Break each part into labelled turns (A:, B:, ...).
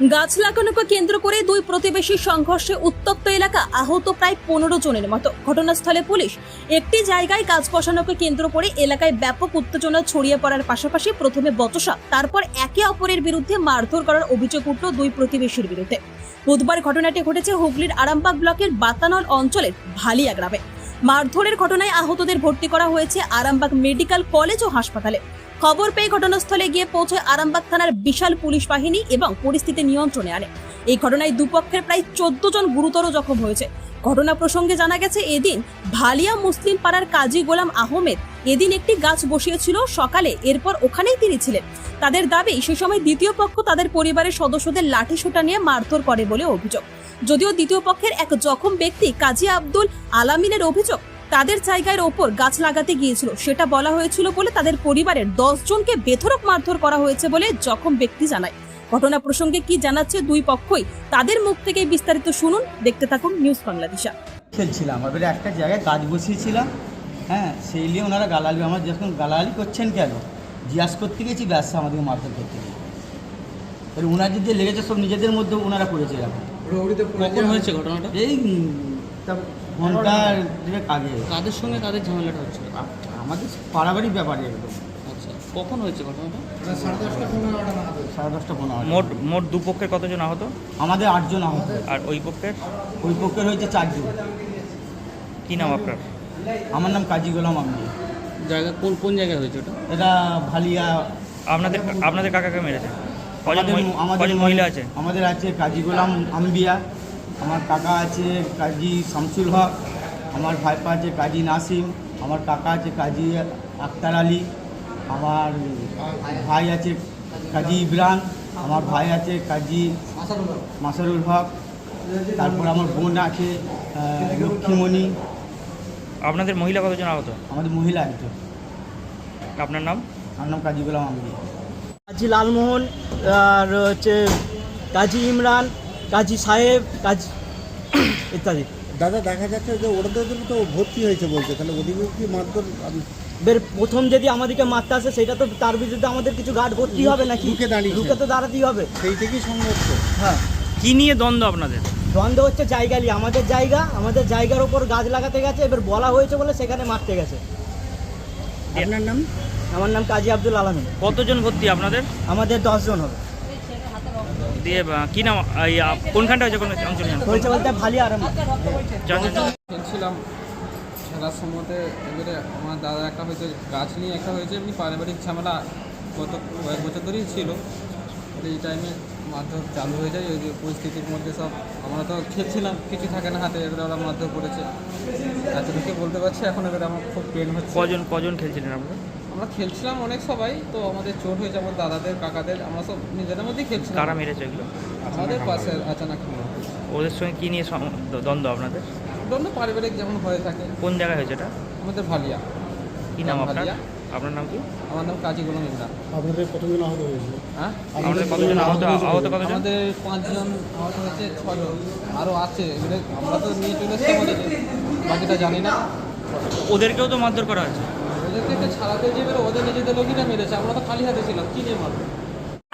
A: গাছ লাগানোকে কেন্দ্র করে দুই প্রতিবেশী সংঘর্ষে উত্তপ্ত এলাকা, আহত প্রায় 15 জনের মতো। ঘটনাস্থলে পুলিশ। একটি জায়গায় গাছ বসানোকে কেন্দ্র করে এলাকায় ব্যাপক উত্তেজনা ছড়িয়ে পড়ার পাশাপাশি প্রথমে বচসা, তারপর একে অপরের বিরুদ্ধে মারধর করার অভিযোগ উঠল দুই প্রতিবেশীর বিরুদ্ধে। বুধবার ঘটনাটি ঘটেছে হুগলির আরামবাগ ব্লকের বাতানল অঞ্চলের ভালিয়া গ্রামে। মারধরের ঘটনায় আহতদের ভর্তি করা হয়েছে আরামবাগ মেডিকেল কলেজ ও হাসপাতালে। খবর পেয়ে ঘটনাস্থলে গিয়ে পৌঁছয় আরামবাগ থানার বিশাল পুলিশ বাহিনী এবং পরিস্থিতি নিয়ন্ত্রণে আনে। এই ঘটনায় দুপক্ষের প্রায় 14 জন গুরুতর জখম হয়েছে। ঘটনা প্রসঙ্গে জানা গেছে, এদিন ভালিয়া মুসলিম পাড়ার কাজী গোলাম আহমেদ এদিন একটি গাছ বসিয়েছিল সকালে, এরপর ওখানেই তিনি ছিলেন। তাদের দাবি, সে সময় দ্বিতীয় পক্ষ তাদের পরিবারের সদস্যদের লাঠিসোঁটা নিয়ে মারধর করে বলে অভিযোগ। যদিও দ্বিতীয় পক্ষের এক জখম ব্যক্তি কাজী আব্দুল আলামিনের অভিযোগ, তাদের জায়গার ওপর গাছ লাগাতে গিয়েছিল, সেটা বলা হয়েছিল বলে তাদের পরিবারের 10 জনকে বেধড়ক মারধর করা হয়েছে বলে জখম ব্যক্তি জানায়। ঘটনা প্রসঙ্গে কি জানাচ্ছে দুই পক্ষই, তাদের মুখ থেকে বিস্তারিত শুনুন। দেখতে থাকুন নিউজ বাংলাদেশা।
B: খেলছিলাম, এবারে একটা জায়গায় গাছ বসিয়েছিলাম, সেই নিয়ে ওনারা গালালি, আমার যখন গালালি করছেন কেন জিজ্ঞাসা করতে গেছি, ব্যবসা আমাদের মারধর করতে গেছি। এবার ওনার যদি লেগেছে সব নিজেদের মধ্যে ওনারা করেছে। এরকম
C: কখন হয়েছে ঘটনাটা?
B: এই ঘন্টার আগে।
C: কাদের সঙ্গে কাদের ঝামেলাটা হচ্ছে?
B: আমাদের পাড়াবাড়ির ব্যাপারে একদম।
C: আচ্ছা, কখন হয়েছে ঘটনাটা?
B: 10:30-15।
D: মোট দুপক্ষের কতজন আহত?
B: আমাদের 8 জন আহত।
D: আর ওই পক্ষের
B: হয়েছে 4 জন।
D: কি নাম আপনার?
B: আমার নাম কাজী গোলাম আহমেদ।
C: জায়গা কোন জায়গায় হয়েছে ওটা?
B: এটা ভালিয়া।
D: আপনাদের কাকাকে মেরেছে?
B: আমাদের
D: মহিলা আছে?
B: আমাদের আছে কাজী গোলাম আম্বিয়া, আমার কাকা আছে কাজী শামসুল হক, আমার ভাইপা আছে কাজী নাসিম, আমার কাকা আছে কাজী আক্তার আলী, আমার ভাই আছে কাজী ইব্রান, আমার ভাই আছে কাজী মাসারুল হক, তারপর আমার বোন আছে লক্ষ্মীমণি।
D: আপনাদের মহিলা কতজন আহত?
B: আমাদের মহিলা একজন।
D: আপনার নাম?
B: আমার নাম কাজী গোলাম আম্বিয়া।
E: কাজী লালমোহন, আর হচ্ছে কাজী ইমরান, কাজী সাহেব, কাজী ইত্যাদি।
F: দাদা, দেখা যাচ্ছে যে ওদের তো ভর্তি হয়েছে বলছে, তাহলে ওদিকে কি মারধর?
E: প্রথম যদি আমাদেরকে মারতে আসে, সেটা তো তার বিরুদ্ধে আমাদের কিছু গার্ড ভর্তি হবে নাকি? ঢুকে তো দাঁড়াতেই হবে।
F: সেই থেকেই সংঘর্ষ।
E: হ্যাঁ।
D: কি নিয়ে দ্বন্দ্ব আপনাদের?
E: দ্বন্দ্ব হচ্ছে জায়গা নিয়ে। আমাদের জায়গার ওপর গাছ লাগাতে গেছে, এবার বলা হয়েছে বলে সেখানে মারতে গেছে।
F: আপনার নাম?
E: আমার নাম কাজী আব্দুল আলামিন।
D: কতজন ভর্তি আপনাদের?
E: আমাদের 10 জন হবে।
D: দিয়ে কি নাম, কোনখানটা হয়েছে, কোন অঞ্চলে
E: হয়েছে বলতে ভালিয়া আরামবাগ।
G: খেলছিলাম খেলার সময়তে, এবারে আমার দাদা একটা হয়েছে গাছ নিয়ে, একটা হয়েছে এমনি পারিবারিক ঝামেলা গত কয়েক বছর ধরেই ছিল। এই টাইমে মারধর চালু হয়ে যায়। ওই যে পরিস্থিতির মধ্যে সব আমরা তো খেলছিলাম, কিছু থাকে না হাতে, এবারে ওরা মারধর করেছে। এতটুকু বলতে পারছি। এখন এবারে আমার খুব পেন হচ্ছে।
D: কজন খেলছিলেন আপনারা?
G: আমরা খেলছিলাম অনেক সবাই, তো আমাদের চোট হয়েছে, আমার দাদাদের কাকাদের, আমরা সব নিজেদের মধ্যেই খেলছিলাম।
D: কারা মেরেছে এগুলো?
G: আমাদের পাশে আচানক
D: ওদের সঙ্গে কি নিয়ে দ্বন্দ্ব আপনাদের?
G: দ্বন্দ্ব পারিবারিক যেমন হয়ে থাকে।
D: কোন জায়গায় হয়েছে এটা?
G: আমাদের ভালিয়া।
D: কি নাম আপনার?
G: ভালিয়া।
D: আপনার নাম কি?
G: আমার নাম কাজী গোলাম ইমরান।
F: আপনাদের কতজন আহত হয়েছে?
G: হ্যাঁ,
D: আমাদের কতজন আহত কতজন?
G: আমাদের 5 জন আহত হয়েছে, 6 জন আরও আছে। এবারে আমরা তো নিয়ে চলে এসেছি, আমাদের বাকিটা জানি না।
D: ওদেরকেও তো মারধর করা হয়েছে।
G: ওদেরকে একটা ছাড়াতে যে এবারে ওদের নিজেদের লোকই মেরেছে, আমরা তো খালি হাতে ছিলাম, কি নিয়ে মারবো?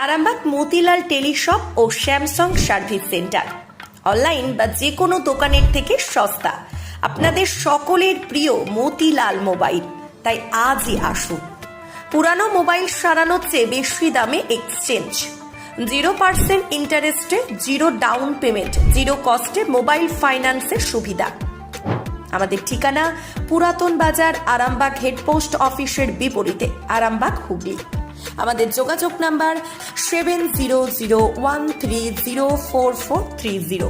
H: আরামবাগ মতিলাল টেলিশপ ও স্যামসাং সার্ভিস সেন্টার, অনলাইন বা যে কোনো দোকানের থেকে সস্তা। আপনাদের সকলের প্রিয় মতিলাল মোবাইল, তাই আজই আসুন। পুরানো মোবাইল সারানোর চেয়ে বেশি দামে এক্সচেঞ্জ, 0% ইন্টারেস্টে, 0 ডাউন পেমেন্ট, 0 কস্টে মোবাইল ফাইন্যান্সের সুবিধা। আমাদের ঠিকানা পুরাতন বাজার, আরামবাগ হেডপোস্ট অফিসের বিপরীতে, আরামবাগ, হুগলি। আমাদের যোগাযোগ নাম্বার 7001304430।